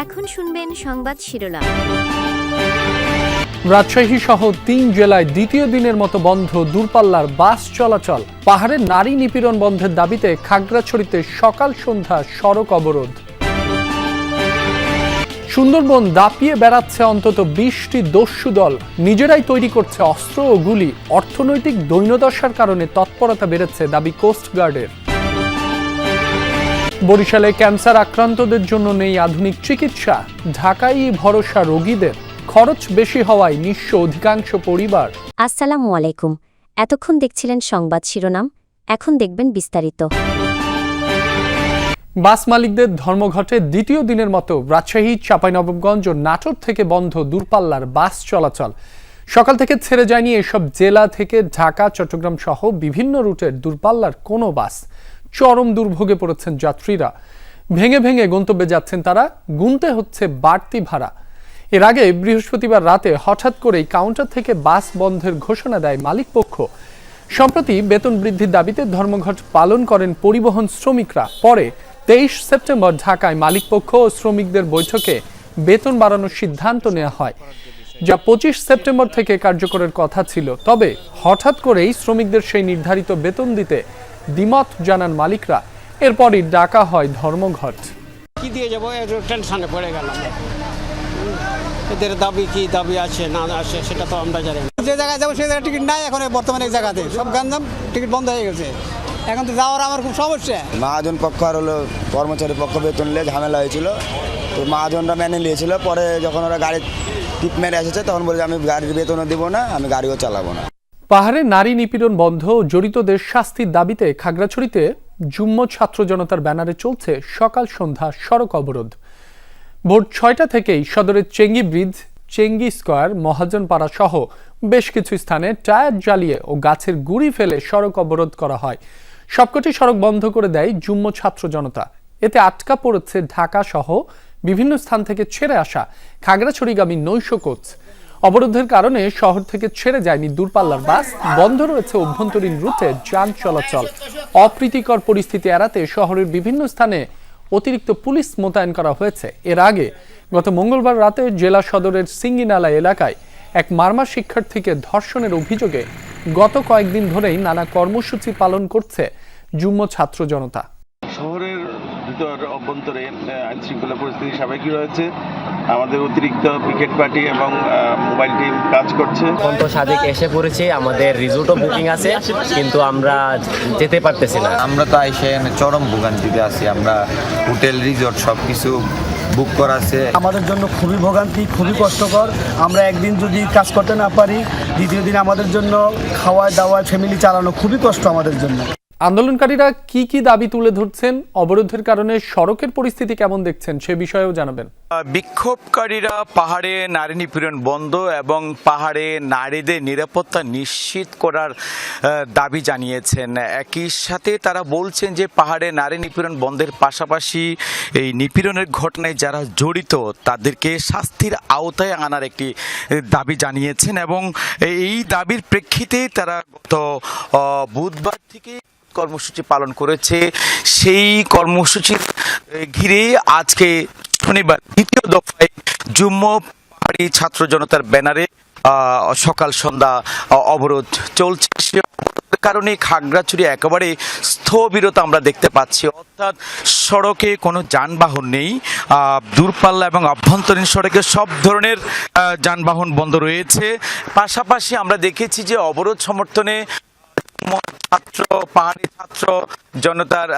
এখন শুনবেন সংবাদ শিরোনাম। রাজশাহী সহ ৩ জেলায় দ্বিতীয় দিনের মতো বন্ধ দূরপাল্লার বাস চলাচল। পাহাড়ে নারী নিপীড়ন বন্ধের দাবিতে খাগড়াছড়িতে সকাল সন্ধ্যা সড়ক অবরোধ। সুন্দরবন দাপিয়ে বেড়াচ্ছে অন্তত ২০টি দস্যু দল, নিজেরাই তৈরি করছে অস্ত্র ও গুলি। অর্থনৈতিক দৈন্যদশার কারণে তৎপরতা বেড়েছে দাবি কোস্টগার্ডের। বরিশালে ক্যান্সার আক্রান্তদের জন্য নেই আধুনিক চিকিৎসা, ঢাকায় ভরসা রোগীদের। খরচ বেশি হওয়ায় নিঃস্ব অধিকাংশ পরিবার। আসসালামু আলাইকুম। এতক্ষণ দেখছিলেন সংবাদ শিরোনাম, এখন দেখবেন বিস্তারিত। বাস মালিকদের ধর্মঘটে দ্বিতীয় দিনের মতো রাজশাহী, চাঁপাইনবাবগঞ্জ ও নাটোর থেকে বন্ধ দূরপাল্লার বাস চলাচল। সকাল থেকে ছেড়ে যায়নি এসব জেলা থেকে ঢাকা, চট্টগ্রাম সহ বিভিন্ন রুটের দূরপাল্লার কোনো বাস। চরম দুর্ভোগে পড়েছেন যাত্রীরা। ভেঙে ভেঙে গন্তব্যে যাচ্ছেন তারা, গুনতে হচ্ছে বাড়তি ভাড়া। এর আগে বৃহস্পতিবার রাতে হঠাৎ করেই কাউন্টার থেকে বাস বন্ধের ঘোষণা দেয় মালিকপক্ষ। সম্প্রতি বেতন বৃদ্ধির দাবিতে ধর্মঘট পালন করেন পরিবহন শ্রমিকরা। পরে ২৩ সেপ্টেম্বর ঢাকায় মালিকপক্ষ ও শ্রমিকদের বৈঠকে বেতন বাড়ানোর সিদ্ধান্ত নেওয়া হয়, যা ২৫ সেপ্টেম্বর থেকে কার্যকরের কথা ছিল। তবে হঠাৎ করেই শ্রমিকদের সেই নির্ধারিত বেতন দিতে দ্বিমত জানান মালিকরা। এরপরই ডাকা হয় ধর্মঘট। কি দিয়ে যাবো, টেনশনে পড়ে গেলাম। এদের দাবি কি দাবি আছে না আছে সেটা তো আমরা জানি না। যে জায়গায় যাবো সেই জায়গায় টিকিট নাই এখন বর্তমানে এই জায়গাতে সব গাঞ্জাম, টিকিট বন্ধ হয়ে গেছে। এখন তো যাওয়ার আমার খুব সমস্যা। মহাজন পক্ষ আর হলো কর্মচারী পক্ষ বেতন নিয়ে ঝামেলা হয়েছিল, তো মহাজনরা মেনে নিয়েছিল। পরে যখন ওরা গাড়ি টিপ মেরে এসেছে তখন বলে আমি গাড়ির বেতনও দিব না, আমি গাড়িও চালাবো না। পাহাড়ে নারী নিপীড়ন বন্ধ ও জড়িতদের শাস্তির দাবিতে খাগড়াছড়িতে যুগ্ম ছাত্র জনতার ব্যানারে চলছে সকাল সন্ধ্যা সড়ক অবরোধ। ভোর ৬টা থেকেই সদরের Changi bridge, Changi square, Mahajanpara সহ বেশ কিছু স্থানে টায়ার জ্বালিয়ে ও গাছের গুঁড়ি ফেলে সড়ক অবরোধ করা হয়। সবকটি সড়ক বন্ধ করে দেয় যুগ্ম ছাত্র জনতা। এতে আটকা পড়েছে ঢাকা সহ বিভিন্ন স্থান থেকে ছেড়ে আসা খাগড়াছড়িগামী নৈশ কোচ। অবরোধের কারণে শহর থেকে ছেড়ে যায়নি দূরপাল্লার বাস, বন্ধ রয়েছে অভ্যন্তরীণ রুটে যান চলাচল। অপ্রীতিকর পরিস্থিতি এড়াতে শহরের বিভিন্ন স্থানে অতিরিক্ত পুলিশ মোতায়েন করা হয়েছে। এর আগে গত মঙ্গলবার রাতে জেলা সদরের সিঙ্গিনালা এলাকায় এক মারমা শিক্ষার্থীকে ধর্ষণের অভিযোগে গত কয়েকদিন ধরেই নানা কর্মসূচি পালন করছে যুগ্ম ছাত্র জনতা। শহরের ভিতর অভ্যন্তরে আইন শৃঙ্খলা পরিস্থিতি স্বাভাবিক রয়েছে। আমাদের অতিরিক্ত পিকেট পার্টি এবং মোবাইল টিম কাজ করছে। এখন তো সাদিক এসে পড়েছে, আমাদের রিসোর্টও বুকিং আছে, কিন্তু আমরা যেতে পারতেছি না। আমরা তো আইসে চরম ভোগান্তিতে আছি। আমরা হোটেল, রিসোর্ট সব কিছু বুক করা আছে। আমাদের জন্য খুবই ভোগান্তি, খুবই কষ্টকর। আমরা একদিন যদি কাজ করতে না পারি, দ্বিতীয় দিন আমাদের জন্য খাওয়া দাওয়া, ফ্যামিলি চালানো খুবই কষ্ট আমাদের জন্য। আন্দোলনকারীরা কি কি দাবি তুলে ধরছেন, অবরোধের কারণে সড়কের পরিস্থিতি কেমন দেখছেন সে বিষয়েও জানাবেন। বিক্ষোভকারীরা পাহাড়ে নারী নিপীড়ন বন্ধ এবং পাহাড়ে নারীদের নিরাপত্তা নিশ্চিত করার দাবি জানিয়েছেন। একই সাথে তারা বলছেন যে পাহাড়ে নারী নিপীড়ন বন্ধের পাশাপাশি এই নিপীড়নের ঘটনায় যারা জড়িত তাদেরকে শাস্তির আওতায় আনার একটি দাবি জানিয়েছেন এবং এই দাবির প্রেক্ষিতে তারা গত বুধবার থেকে কর্মসূচি পালন করেছে। সেই কর্মসূচির ঘিরে আজকে শনিবার দ্বিতীয় দফায় যুগ্ম পাহাড়ি ছাত্র জনতার ব্যানারে সকাল সন্ধ্যা অবরোধ চলছে। সে কারণে খাগড়াছড়ি একেবারে স্থবিরতা আমরা দেখতে পাচ্ছি, অর্থাৎ সড়কে কোনো যানবাহন নেই। দূরপাল্লা এবং অভ্যন্তরীণ সড়কে সব ধরনের যানবাহন বন্ধ রয়েছে। পাশাপাশি আমরা দেখেছি যে অবরোধ সমর্থনে পাহাড়ি ছাত্র জনতার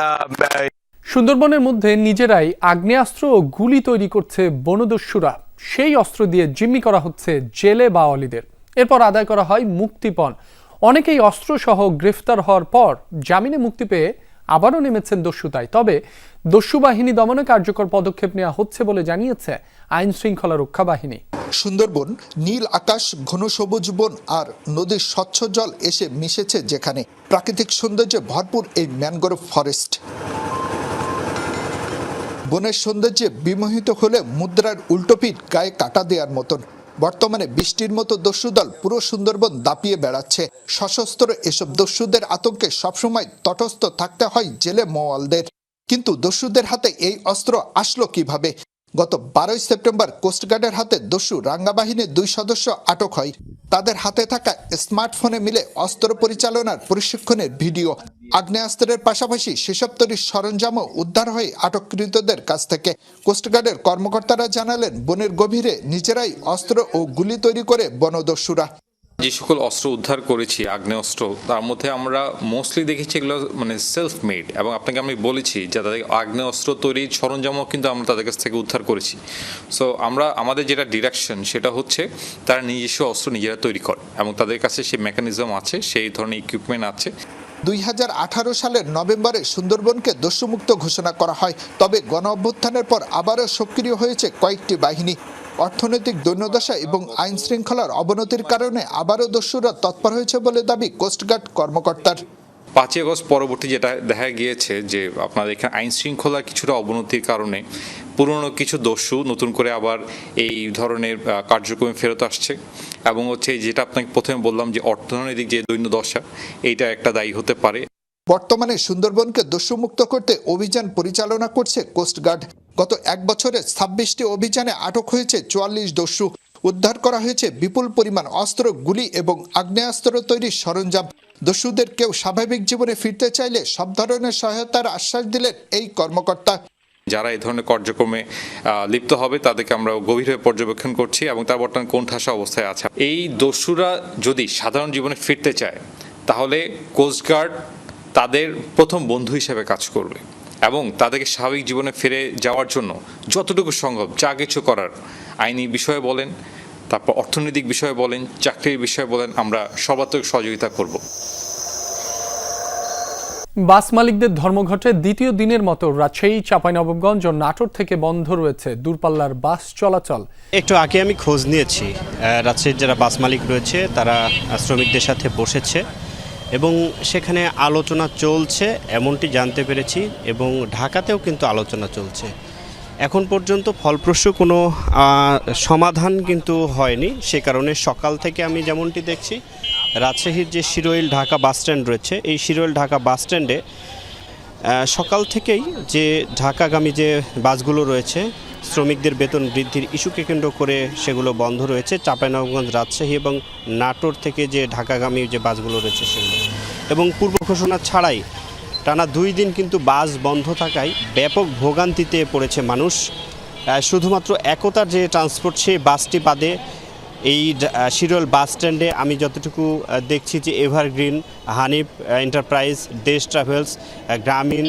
সুন্দরবনের মধ্যে নিজেরাই আগ্নেয়াস্ত্র ও গুলি তৈরি করছে বনদস্যুরা। সেই অস্ত্র দিয়ে জিম্মি করা হচ্ছে জেলে বাওয়ালিদের। এরপর আদায় করা হয় মুক্তিপণ। অনেকেই অস্ত্র সহ গ্রেফতার হওয়ার পর জামিনে মুক্তি পেয়ে আবারও নেমেছেন দস্যুতায়। তবে দস্যু বাহিনী দমনে কার্যকর পদক্ষেপ নেওয়া হচ্ছে বলে জানিয়েছে আইন শৃঙ্খলা রক্ষা বাহিনী। সুন্দরবন নীল আকাশ, ঘন সবুজ বন আর নদীর স্বচ্ছ জল এসে মিশেছে যেখানে, প্রাকৃতিক সৌন্দর্যে ভরপুর এই ম্যানগ্রোভ ফরেস্ট। বনের সৌন্দর্যে বিমোহিত হলে মুদ্রার উল্টোপিঠ গায়ে কাটা দেওয়ার মতন। বর্তমানে বৃষ্টির মতো দস্যুদল পুরো সুন্দরবন দাপিয়ে বেড়াচ্ছে। সশস্ত্র এসব দস্যুদের আতঙ্কে সবসময় তটস্থ থাকতে হয় জেলে মওয়ালদের। কিন্তু দস্যুদের হাতে এই অস্ত্র আসলো কিভাবে? গত 12 সেপ্টেম্বর কোস্টগার্ডের হাতে দস্যু রাঙ্গা বাহিনীর 2 সদস্য আটক হয়। তাদের হাতে থাকা স্মার্টফোনে মিলে অস্ত্র পরিচালনার প্রশিক্ষণের ভিডিও, আগ্নেয়াস্ত্রের পাশাপাশি সেসব তৈরির সরঞ্জামও উদ্ধার হয় আটককৃতদের কাছ থেকে। কোস্টগার্ডের কর্মকর্তারা জানালেন, বনের গভীরে নিজেরাই অস্ত্র ও গুলি তৈরি করে বনদস্যুরা। যে সকল অস্ত্র উদ্ধার করেছি, আগ্নেয়াস্ত্র, তার মধ্যে আমরা মোস্টলি দেখেছি এগুলো মানে সেলফ মেড, এবং আপনাকে আমি বলেছি যে তাদের আগ্নেয়াস্ত্র তৈরির সরঞ্জামও কিন্তু আমরা তাদের কাছ থেকে উদ্ধার করেছি। সো আমাদের যেটা ডিরেকশন সেটা হচ্ছে তারা নিজস্ব অস্ত্র নিজেরা তৈরি করে এবং তাদের কাছে সেই মেকানিজম আছে, সেই ধরনের ইকুইপমেন্ট আছে। 2018 সালের নভেম্বরে সুন্দরবনকে দস্যুমুক্ত ঘোষণা করা হয়। তবে গণ অভ্যুত্থানের পর আবারও সক্রিয় হয়েছে কয়েকটি বাহিনী। অর্থনৈতিক দৈন্যদশা এবং আইন শৃঙ্খলার অবনতির কারণে আবারও দস্যুরা তৎপর হয়েছে বলে দাবি কোস্টগার্ড কর্মকর্তার। 5 আগস্ট পরবর্তী যেটা দেখা গিয়েছে যে আপনাদের এখানে আইন শৃঙ্খলার কিছুটা অবনতির কারণে পুরনো কিছু দস্যু নতুন করে আবার এই ধরনের কার্যক্রমে ফেরত আসছে, এবং হচ্ছে যেটা আপনাকে প্রথমে বললাম যে অর্থনৈতিক যে দৈন্যদশা, এইটা একটা দায়ী হতে পারে। বর্তমানে সুন্দরবনকে দস্যুমুক্ত করতে অভিযান পরিচালনা করছে কোস্টগার্ড। গত 1 বছরে 26টি অভিযানে আটক হয়েছে 44 দস্যু। উদ্ধার করা হয়েছে বিপুল পরিমাণ অস্ত্র, গুলি এবং আগ্নেয়াস্ত্র তৈরির সরঞ্জাম। দস্যুদের কেউ স্বাভাবিক জীবনে ফিরতে চাইলে সব ধরনের সহায়তার আশ্বাস দিলেন এই কর্মকর্তা। যারা এই ধরনের কার্যক্রমে লিপ্ত হবে তাদেরকে আমরা গভীরভাবে পর্যবেক্ষণ করছি এবং তার বর্তমান কোণঠাসা অবস্থায় আছে। এই দস্যুরা যদি সাধারণ জীবনে ফিরতে চায় তাহলে কোস্টগার্ড তাদের প্রথম বন্ধু হিসেবে কাজ করবে এবং তাদেরকে স্বাভাবিক জীবনে ফিরে যাওয়ার জন্য যতটুকু সম্ভব যা কিছু করার, আইনি বিষয়ে বলেন, তারপর অর্থনৈতিক বিষয়ে বলেন, চাকরির বিষয়ে বলেন, আমরা সর্বাত্মক সহযোগিতা করব। বাস মালিকদের ধর্মঘটে দ্বিতীয় দিনের মতো রাজশাহী, চাঁপাইনবাবগঞ্জ ও নাটোর থেকে বন্ধ রয়েছে দূরপাল্লার বাস চলাচল। একটু আগে আমি খোঁজ নিয়েছি, রাজশাহীর যারা বাস মালিক রয়েছে তারা শ্রমিকদের সাথে বসেছে এবং সেখানে আলোচনা চলছে এমনটি জানতে পেরেছি, এবং ঢাকাতেও কিন্তু আলোচনা চলছে। এখন পর্যন্ত ফলপ্রসূ কোনো সমাধান কিন্তু হয়নি। সে কারণে সকাল থেকে আমি যেমনটি দেখছি, রাজশাহীর যে শিরোইল ঢাকা বাস স্ট্যান্ড রয়েছে, এই শিরোইল ঢাকা বাস স্ট্যান্ডে সকাল থেকেই যে ঢাকাগামী যে বাসগুলো রয়েছে, শ্রমিকদের বেতন বৃদ্ধির ইস্যুকে কেন্দ্র করে সেগুলো বন্ধ রয়েছে। চাঁপাইনবাবগঞ্জ, রাজশাহী এবং নাটোর থেকে যে ঢাকাগামী যে বাসগুলো রয়েছে সেগুলো, এবং পূর্ব ঘোষণা ছাড়াই টানা 2 দিন কিন্তু বাস বন্ধ থাকায় ব্যাপক ভোগান্তিতে পড়েছে মানুষ। শুধুমাত্র একতার যে ট্রান্সপোর্ট, সেই বাসটি বাদে এই শিরোইল বাস স্ট্যান্ডে আমি যতটুকু দেখছি যে এভারগ্রিন, হানিফ এন্টারপ্রাইজ, দেশ ট্রাভেলস, গ্রামীণ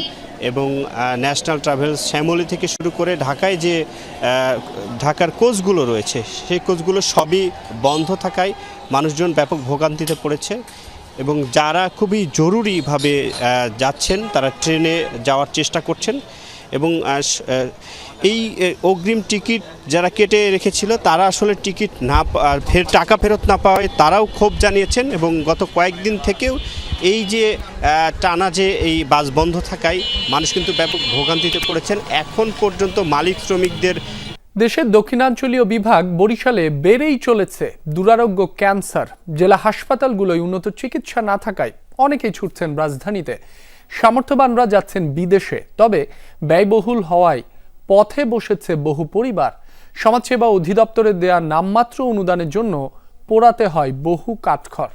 এবং ন্যাশনাল ট্রাভেলস, শ্যামলী থেকে শুরু করে ঢাকায় যে ঢাকার কোচগুলো রয়েছে সেই কোচগুলো সবই বন্ধ থাকায় মানুষজন ব্যাপক ভোগান্তিতে পড়েছে। এবং যারা খুবই জরুরিভাবে যাচ্ছেন তারা ট্রেনে যাওয়ার চেষ্টা করছেন, এবং এই অগ্রিম টিকিট যারা কেটে রেখেছিল তারা আসলে টিকিট না টাকা ফেরত না পাওয়ায় তারাও ক্ষোভ জানিয়েছেন। এবং গত কয়েকদিন থেকেও এই যে টানা যে এই বাস বন্ধ থাকায় মানুষ কিন্তু ব্যাপক ভোগান্তিতে পড়েছেন। এখন পর্যন্ত মালিক শ্রমিকদের দেশের দক্ষিণাঞ্চলীয় বিভাগ বরিশালে বেড়েই চলেছে দুরারোগ্য ক্যান্সার। জেলা হাসপাতালগুলোয় উন্নত চিকিৎসা না থাকায় অনেকেই ছুটছেন রাজধানীতে, সামর্থ্যবানরা যাচ্ছেন বিদেশে। তবে ব্যয়বহুল হওয়ায় পথে বসেছে বহু পরিবার। সমাজসেবা অধিদপ্তরের দেয়া নামমাত্র অনুদানের জন্য পোড়াতে হয় বহু কাঠখড়।